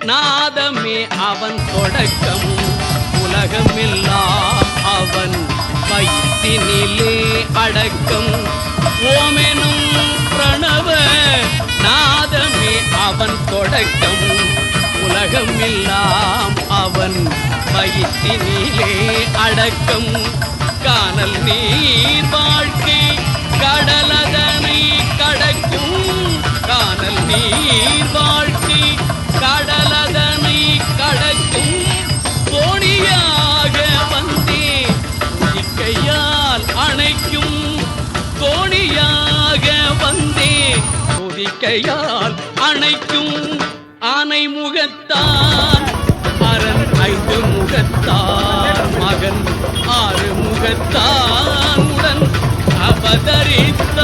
நாதமே அவன் தொடக்கமும் உலகமெல்லாம் அவன் வயிற்றினிலே அடக்கம். ஓமெனும் பிரணவ நாதமே அவன் தொடக்கமும் உலகமெல்லாம் அவன் வயிற்றினிலே அடக்கம். கானல் நீர் வாழ்க்கை கடலதனை கடக்கும். கானல் நீர் வாழ்க்கை கடலதனை கடக்கும். தோணியாக வந்தே துதிக்கையால் அணைக்கும். தோணியாக வந்தே துதிக்கையால் அணைக்கும். ஆனை முகத்தான் அரண் 5 முகத்தான் மகன் 6 முகத்தான் உடன் அவதரித்த